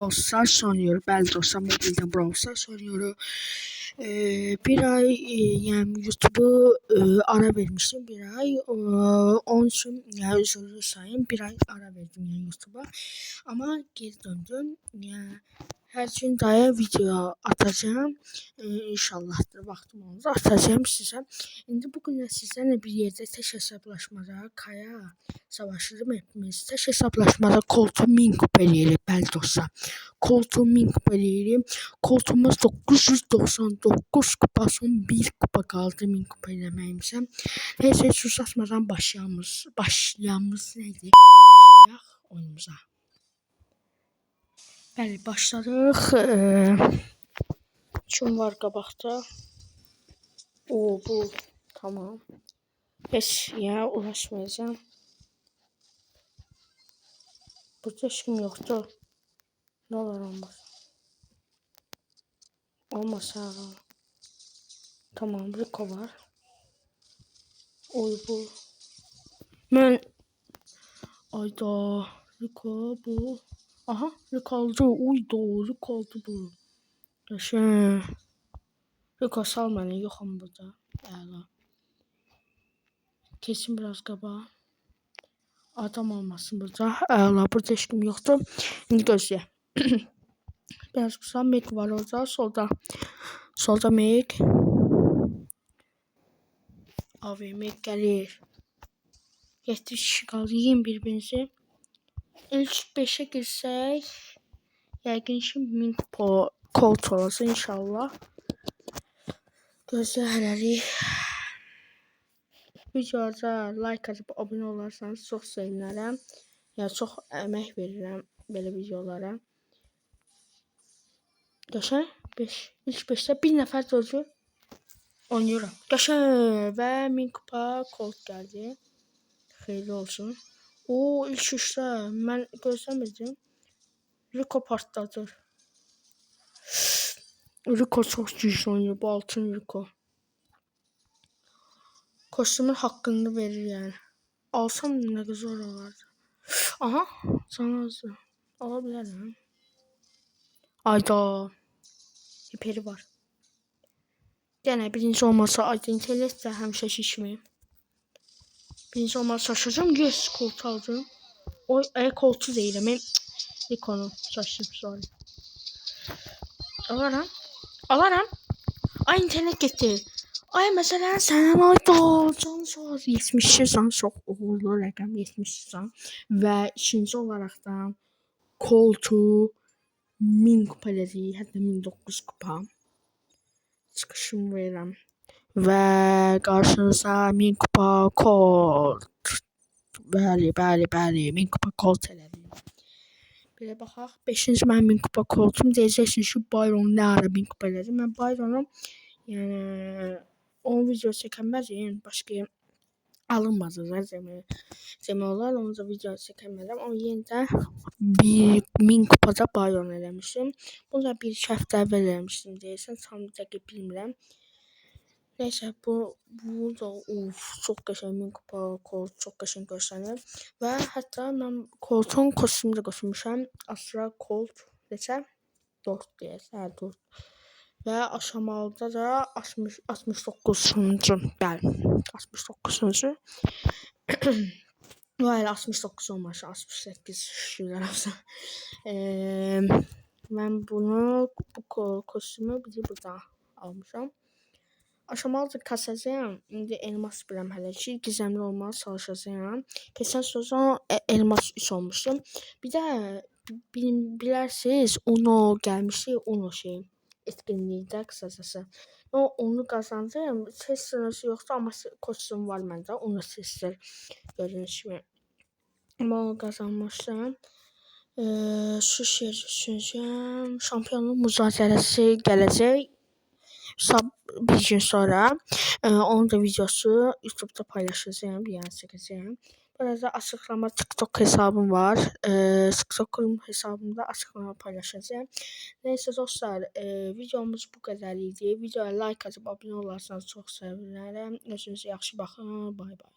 Brawl Stars oynuyorum. Bəli dostlar, mobilden Brawl Stars oynuyorum. Bir ay yani YouTube'u ara vermiştim bir ay. Onun için yani özür sayın bir ay ara verdim yani YouTube'a. Ama geri döndüm. Yani her gün daha video atacağım. İnşallah da vaktim olursa atacağım size. Şimdi bugün de sizlerle bir yerde tek hesaplaşmada Kaya savaşırım hepimiz. Tek hesaplaşmada koltuğu 1000 kupa eləyirəm bəli dostlar. Koltuğum 1000 kupa eləyirəm. Koltuğumuz 999 kupa, son 1 kupa kaldı 1000 kupa eləməyimizə. Neyse hiç uzatmadan başlayamız neydi? Başlayaq oyunumuza. Bəli başladıq. Kim var qabaqda? O bu tamam. Heç ya uğraşmayacağım. Burada heç kim yoxdur. Ne olur olmaz. Olmasa tamam Rico var. Oy bu. Ben ayda Rico bu. Aha Rico aldı. Uydu Rico aldı bu. Yaşa. Rico sal beni yoxum burada. Əla. Kesin biraz qaba. Adam olmasın burada. Əla burada heç kim yoxdur. İndi gözlə. Biraz kısa Meg var orada solda. Solda Meg. Abi Meg gelir. 70 kişi kaldı. Yiyin birbirinizi. İlk 5'e girsək. Yəqin şimdi 1000 kupa kolt olacaq inşallah. Gözlə hələlik. Videoda like atıp abone olarsanız çok sevinirim. Ya çok emek verirəm belə videolara. Qəşəng 5. İlk 5'te bir nəfər çocuğu oynuyorum. Qəşəng və 1000 kupa kolt gəldi. Xeyirli olsun. O ilk 3'te mən gözləmirdim. Rico partladı. Rico çok güçlü oynuyor. Bu altın Rico. Kostümün hakkını verir yani. Alsam ne güzel olardı. Aha sana azı. Alabilirim. Ayda. Hiperi var. Gene birinci olmasa ayda intellekt de həmişə şişmeyim. Birinci olmasa şaşıracağım. Yes koltuğu aldım. O koltuğu deyirəm. Ben Rico'nu şaşırdım sonra. Alaram. Alaram. Ay internet gitti. Ay mesela sen ayda can sağ 70 can çok uğurlu rəqəm 70 can və ikinci olaraqdan koltuğu 1000 kupa elədik, hətta 1009 kupa. Çıxışımı verirəm və qarşınıza 1000 kupa kolt. Bəli 1000 kupa kolt elədim. Belə baxaq 5-ci mənim 1000 kupa koltum deyəcəksiniz ki, Byron nə ara 1000 kupa elədim. Mən Byron'um yəni onun video çəkənmədim, başqa alınmadı da demək olar, onu da video çəkənmədim. Amma yenə də 1000 kupada Byron eləmişim. Bunu da bir-iki həftə əvvəl eləmişdim deyəsən, tam dəqiq bilmirəm. Neyse bu da çok qəşəng 1000 kupa kolt, çok qəşəng görsənir. Və hətta mən koltuğun kostümü də qoşmuşam. Astra Colt neçə? 4 deyəsən, 4. Və aşamalıda da 69-cu. Bəli, 69-cu. Hayır 69 olmaz, 68 şükürlər. Mən bu kostümü burada almışam. Aşamalıca kasacağım. İndi elmas biləm hələ ki. Gizemli olmağa çalışacağım. Keçən sezon elmas 3 olmuşum. Bir də bilərsiniz Uno gəlmişdi. Uno etkinlikdə qısacası. Onu qazandım. Test sırası yoxdur amma kostüm var məndə. Uno testler gördüyünüz kimi. Amma onu qazanmışdım. Şu düşünəcəm. Şampiyonluq müzakirəsi gələcək. Bir gün sonra onun da videosu YouTube'da paylaşacağım, yani çekeceğim. Burada açıklama TikTok hesabım var. TikTok hesabımda açıklama paylaşacağım. Neyse dostlar, videomuz bu kadar idi. Videoya like atıp abone olarsanız çok sevinirim. Özünüze yaxşı baxın. Bay bay.